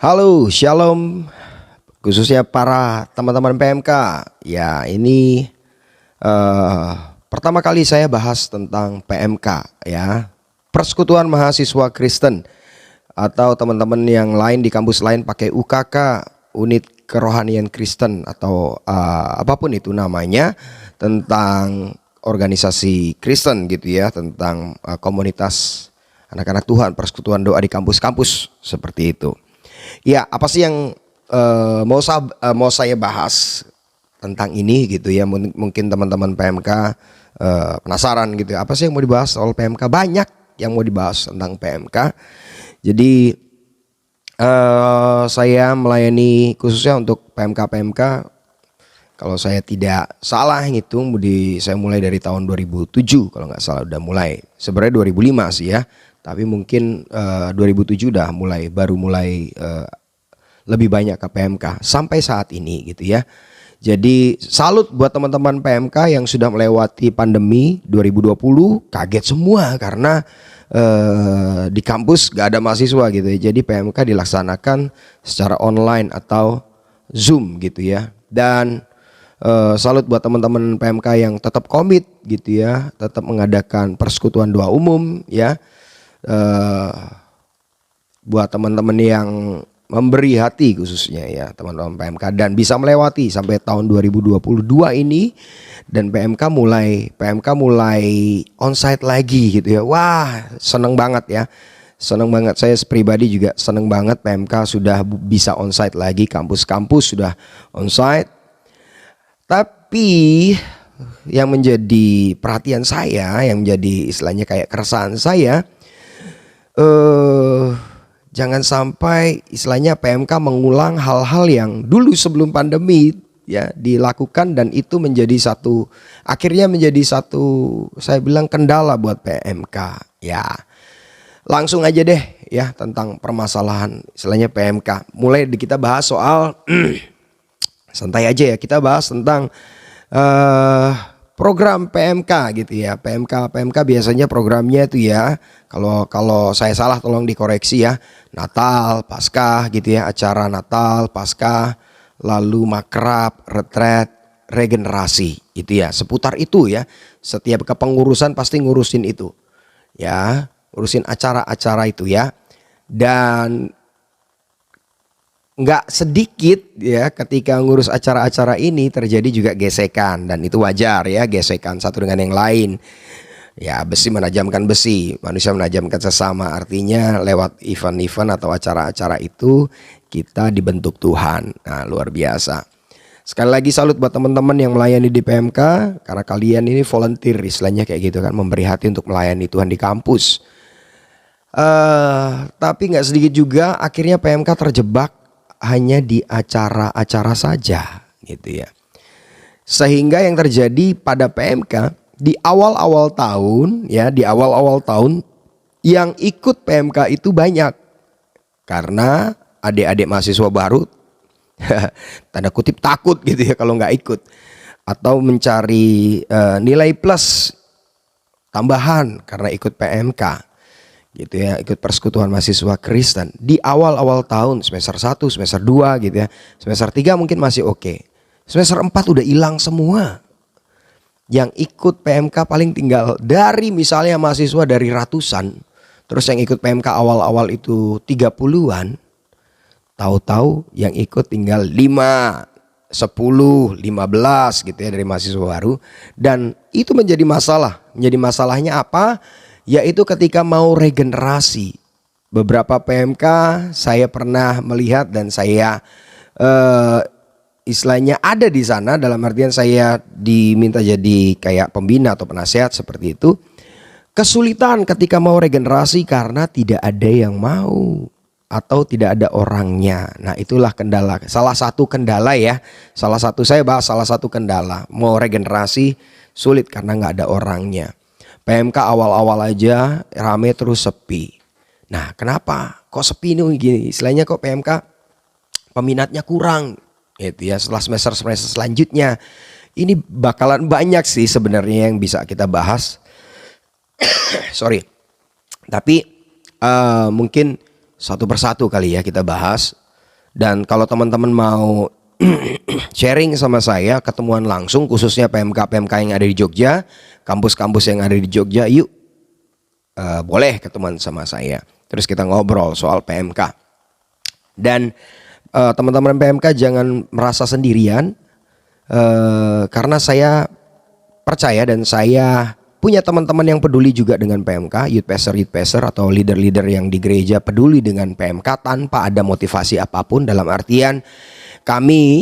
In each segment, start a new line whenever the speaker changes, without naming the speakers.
Halo, shalom, khususnya para teman-teman PMK. Ya, ini eh, pertama kali saya bahas tentang PMK, ya, Persekutuan Mahasiswa Kristen, atau teman-teman yang lain di kampus lain pakai UKK, Unit Kerohanian Kristen, atau apapun itu namanya, tentang organisasi Kristen gitu ya, tentang komunitas anak-anak Tuhan, persekutuan doa di kampus-kampus seperti itu. Ya, apa sih yang mau saya bahas tentang ini gitu ya? Mungkin teman-teman PMK penasaran gitu ya. Apa sih yang mau dibahas soal PMK? Banyak yang mau dibahas tentang PMK. Jadi saya melayani khususnya untuk PMK-PMK. Kalau saya tidak salah ngitung, saya mulai dari tahun 2007 kalau nggak salah udah mulai. Sebenarnya 2005 sih ya. Tapi mungkin 2007 baru mulai lebih banyak ke PMK sampai saat ini gitu ya. Jadi salut buat teman-teman PMK yang sudah melewati pandemi 2020. Kaget semua karena di kampus gak ada mahasiswa gitu ya. Jadi PMK dilaksanakan secara online atau Zoom gitu ya. Dan salut buat teman-teman PMK yang tetap komit gitu ya, tetap mengadakan persekutuan doa umum ya. Buat teman-teman yang memberi hati khususnya ya teman-teman PMK dan bisa melewati sampai tahun 2022 ini, dan PMK mulai onsite lagi gitu ya. Wah, seneng banget ya. Seneng banget, saya pribadi juga seneng banget PMK sudah bisa onsite lagi, kampus-kampus sudah onsite. Tapi yang menjadi perhatian saya, yang menjadi istilahnya kayak keresahan saya, jangan sampai istilahnya PMK mengulang hal-hal yang dulu sebelum pandemi ya dilakukan, dan itu akhirnya menjadi satu saya bilang kendala buat PMK ya. Langsung aja deh ya tentang permasalahan istilahnya PMK. Mulai kita bahas soal santai aja ya, kita bahas tentang program PMK gitu ya. PMK biasanya programnya itu ya, kalau saya salah tolong dikoreksi ya. Natal, Paskah gitu ya, acara Natal, Paskah, lalu makrab, retret, regenerasi itu ya. Seputar itu ya. Setiap kepengurusan pasti ngurusin itu. Ya, ngurusin acara-acara itu ya. Dan nggak sedikit ya ketika ngurus acara-acara ini terjadi juga gesekan, dan itu wajar ya, gesekan satu dengan yang lain ya. Besi menajamkan besi, manusia menajamkan sesama, artinya lewat event-event atau acara-acara itu kita dibentuk Tuhan. Nah, luar biasa. Sekali lagi salut buat teman-teman yang melayani di PMK, karena kalian ini volunteer istilahnya kayak gitu kan, memberi hati untuk melayani Tuhan di kampus. Tapi nggak sedikit juga akhirnya PMK terjebak hanya di acara-acara saja gitu ya. Sehingga yang terjadi pada PMK di awal-awal tahun ya, yang ikut PMK itu banyak karena adik-adik mahasiswa baru tanda kutip takut gitu ya kalau nggak ikut, atau mencari nilai plus tambahan karena ikut PMK gitu ya, ikut persekutuan mahasiswa Kristen di awal-awal tahun, semester 1, semester 2 gitu ya. Semester 3 mungkin masih oke. Semester 4 udah hilang semua. Yang ikut PMK paling tinggal dari misalnya mahasiswa dari ratusan, terus yang ikut PMK awal-awal itu 30-an. Tahu-tahu yang ikut tinggal 5, 10, 15 gitu ya dari mahasiswa baru. Dan itu menjadi masalah. Menjadi masalahnya apa? Yaitu ketika mau regenerasi. Beberapa PMK saya pernah melihat dan saya istilahnya ada di sana, dalam artian saya diminta jadi kayak pembina atau penasehat seperti itu. Kesulitan ketika mau regenerasi karena tidak ada yang mau atau tidak ada orangnya. Nah, itulah kendala. Salah satu kendala ya. Saya bahas salah satu kendala. Mau regenerasi sulit karena nggak ada orangnya. PMK awal-awal aja rame terus sepi. Nah, kenapa? Kok sepi nih gini? Istilahnya kok PMK peminatnya kurang gitu ya. Setelah semester selanjutnya ini bakalan banyak sih sebenarnya yang bisa kita bahas. Sorry. Tapi mungkin satu persatu kali ya kita bahas. Dan kalau teman-teman mau sharing sama saya, ketemuan langsung khususnya PMK-PMK yang ada di Jogja, kampus-kampus yang ada di Jogja, yuk boleh ketemuan sama saya. Terus kita ngobrol soal PMK. Dan teman-teman PMK jangan merasa sendirian, karena saya percaya dan saya punya teman-teman yang peduli juga dengan PMK, youth pastor atau leader-leader yang di gereja peduli dengan PMK tanpa ada motivasi apapun. Dalam artian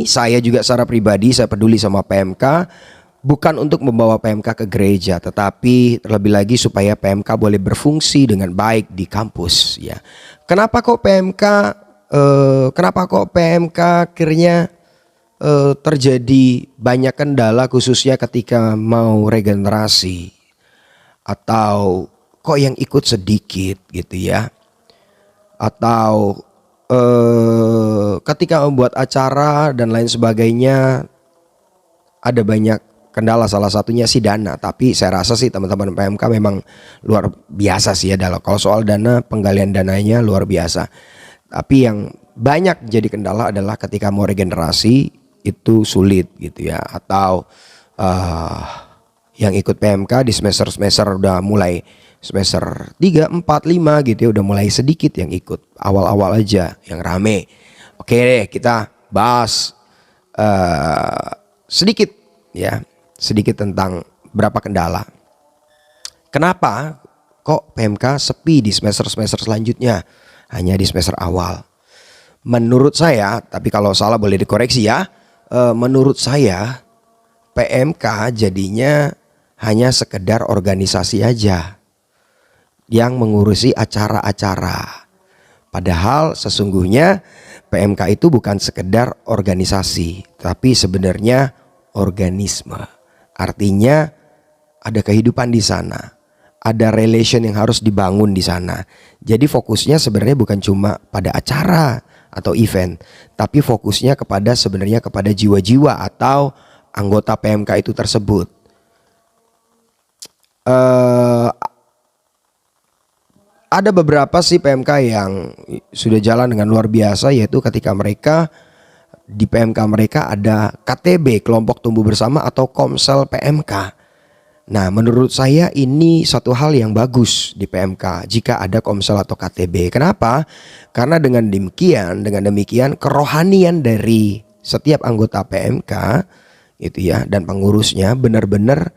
saya juga secara pribadi saya peduli sama PMK, bukan untuk membawa PMK ke gereja, tetapi terlebih lagi supaya PMK boleh berfungsi dengan baik di kampus ya. Kenapa kok PMK akhirnya terjadi banyak kendala khususnya ketika mau regenerasi, atau kok yang ikut sedikit gitu ya, atau ketika membuat acara dan lain sebagainya ada banyak kendala, salah satunya sih dana. Tapi saya rasa sih teman-teman PMK memang luar biasa sih ya, kalau soal dana, penggalian dananya luar biasa. Tapi yang banyak jadi kendala adalah ketika mau regenerasi itu sulit gitu ya, atau yang ikut PMK di semester udah mulai semester 3, 4, 5 gitu ya, udah mulai sedikit yang ikut, awal-awal aja yang rame. Oke deh, kita bahas sedikit tentang berapa kendala. Kenapa kok PMK sepi di semester-semester selanjutnya, hanya di semester awal? Menurut saya, tapi kalau salah boleh dikoreksi ya, menurut saya PMK jadinya hanya sekedar organisasi aja yang mengurusi acara-acara. Padahal sesungguhnya PMK itu bukan sekedar organisasi, tapi sebenarnya organisme. Artinya ada kehidupan di sana, ada relation yang harus dibangun di sana. Jadi fokusnya sebenarnya bukan cuma pada acara atau event, tapi fokusnya sebenarnya kepada jiwa-jiwa atau anggota PMK itu tersebut. Ada beberapa sih PMK yang sudah jalan dengan luar biasa, yaitu ketika mereka di PMK mereka ada KTB, kelompok tumbuh bersama, atau Komsel PMK. Nah, menurut saya ini satu hal yang bagus di PMK jika ada Komsel atau KTB. Kenapa? Karena dengan demikian kerohanian dari setiap anggota PMK itu ya, dan pengurusnya benar-benar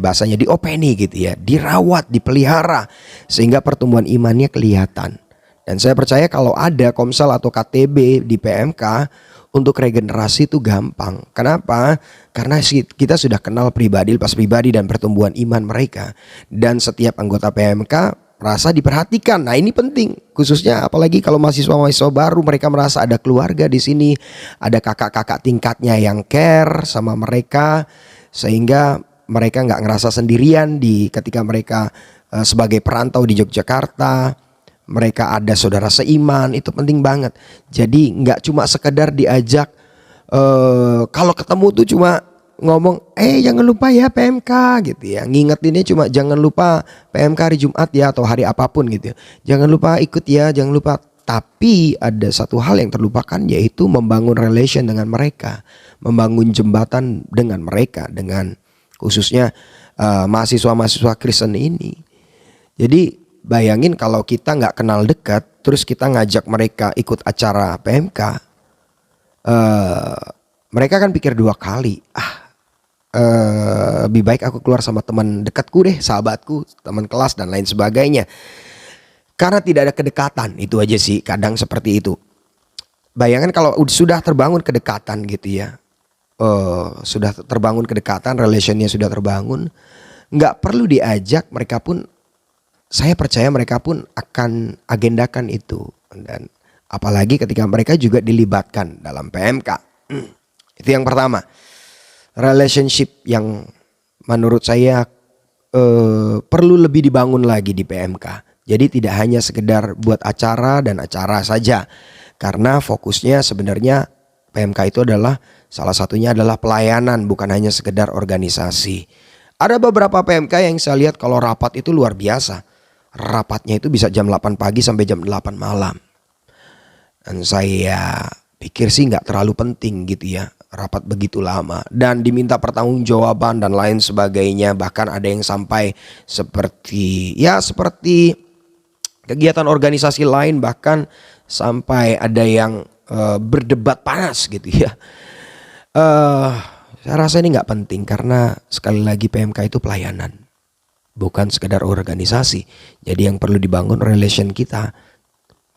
bahasanya diopeni gitu ya, dirawat, dipelihara, sehingga pertumbuhan imannya kelihatan. Dan saya percaya kalau ada Komsel atau KTB di PMK untuk regenerasi itu gampang. Kenapa? Karena kita sudah kenal pribadi dan pertumbuhan iman mereka, dan setiap anggota PMK merasa diperhatikan. Nah, ini penting, khususnya apalagi kalau mahasiswa-mahasiswa baru, mereka merasa ada keluarga di sini, ada kakak-kakak tingkatnya yang care sama mereka, sehingga mereka nggak ngerasa sendirian ketika mereka sebagai perantau di Yogyakarta. Mereka ada saudara seiman, itu penting banget. Jadi nggak cuma sekedar diajak kalau ketemu tuh cuma ngomong jangan lupa ya PMK gitu ya, ngingetinnya cuma jangan lupa PMK hari Jumat ya, atau hari apapun gitu ya, jangan lupa ikut ya, jangan lupa. Tapi ada satu hal yang terlupakan, yaitu membangun relation dengan mereka, membangun jembatan dengan mereka, dengan khususnya mahasiswa-mahasiswa Kristen ini. Jadi bayangin kalau kita nggak kenal dekat, terus kita ngajak mereka ikut acara PMK, mereka kan pikir dua kali, lebih baik aku keluar sama teman dekatku deh, sahabatku, teman kelas dan lain sebagainya. Karena tidak ada kedekatan, itu aja sih, kadang seperti itu. Bayangkan kalau sudah terbangun kedekatan gitu ya, sudah terbangun kedekatan, relationnya sudah terbangun, nggak perlu diajak, mereka pun, saya percaya mereka pun akan agendakan itu. Dan apalagi ketika mereka juga dilibatkan dalam PMK. Itu yang pertama, relationship yang menurut saya perlu lebih dibangun lagi di PMK. Jadi tidak hanya sekedar buat acara dan acara saja, karena fokusnya sebenarnya PMK itu adalah, salah satunya adalah pelayanan, bukan hanya sekedar organisasi. Ada beberapa PMK yang saya lihat kalau rapat itu luar biasa. Rapatnya itu bisa jam 8 pagi sampai jam 8 malam. Dan saya pikir sih nggak terlalu penting gitu ya rapat begitu lama dan diminta pertanggungjawaban dan lain sebagainya. Bahkan ada yang sampai seperti kegiatan organisasi lain, bahkan sampai ada yang berdebat panas gitu ya. Saya rasa ini nggak penting karena sekali lagi PMK itu pelayanan, bukan sekedar organisasi. Jadi yang perlu dibangun relation kita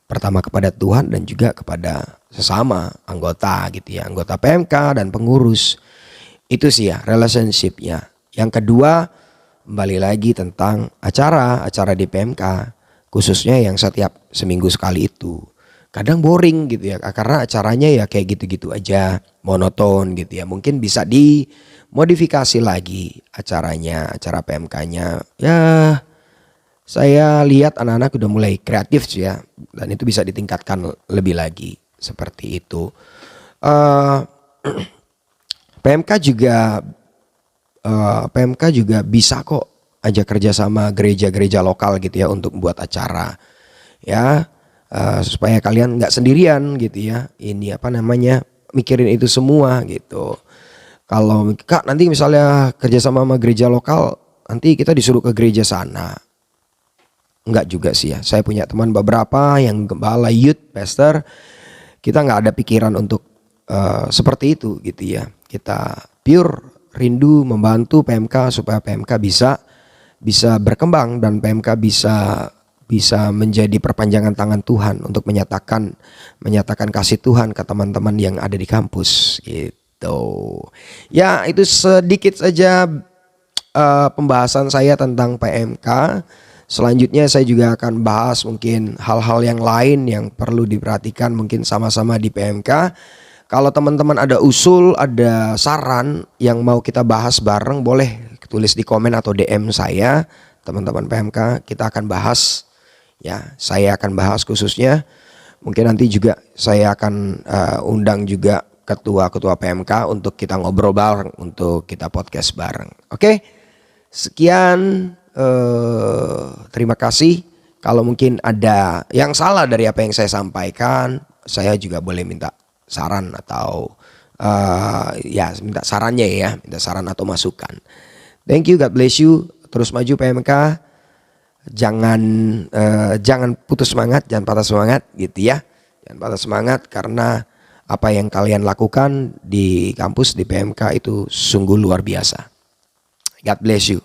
pertama kepada Tuhan dan juga kepada sesama anggota gitu ya, anggota PMK dan pengurus. Itu sih ya relationshipnya. Yang kedua, kembali lagi tentang acara di PMK, khususnya yang setiap seminggu sekali itu. Kadang boring gitu ya, karena acaranya ya kayak gitu-gitu aja, monoton gitu ya. Mungkin bisa dimodifikasi lagi acaranya, acara PMK-nya. Ya, saya lihat anak-anak udah mulai kreatif sih ya, dan itu bisa ditingkatkan lebih lagi seperti itu. PMK juga bisa kok ajak kerja sama gereja-gereja lokal gitu ya untuk buat acara ya, supaya kalian nggak sendirian gitu ya. Ini apa namanya, mikirin itu semua gitu. Kalau Kak nanti misalnya kerja sama gereja lokal, nanti kita disuruh ke gereja sana. Enggak juga sih ya. Saya punya teman beberapa yang gembala, youth, pastor. Kita nggak ada pikiran untuk seperti itu gitu ya. Kita pure rindu membantu PMK supaya PMK bisa berkembang dan PMK bisa menjadi perpanjangan tangan Tuhan untuk menyatakan kasih Tuhan ke teman-teman yang ada di kampus gitu. Ya, itu sedikit saja pembahasan saya tentang PMK. Selanjutnya saya juga akan bahas mungkin hal-hal yang lain yang perlu diperhatikan mungkin sama-sama di PMK. Kalau teman-teman ada usul, ada saran yang mau kita bahas bareng, boleh tulis di komen atau DM saya, teman-teman PMK. Kita akan bahas ya, saya akan bahas khususnya. Mungkin nanti juga saya akan undang juga ketua-ketua PMK untuk kita ngobrol bareng, untuk kita podcast bareng. Oke, sekian. Terima kasih. Kalau mungkin ada yang salah dari apa yang saya sampaikan, saya juga boleh minta saran atau ya minta sarannya ya, minta saran atau masukan. Thank you, God bless you. Terus maju PMK. Jangan putus semangat, jangan patah semangat gitu ya. Jangan patah semangat karena apa yang kalian lakukan di kampus di PMK itu sungguh luar biasa. God bless you.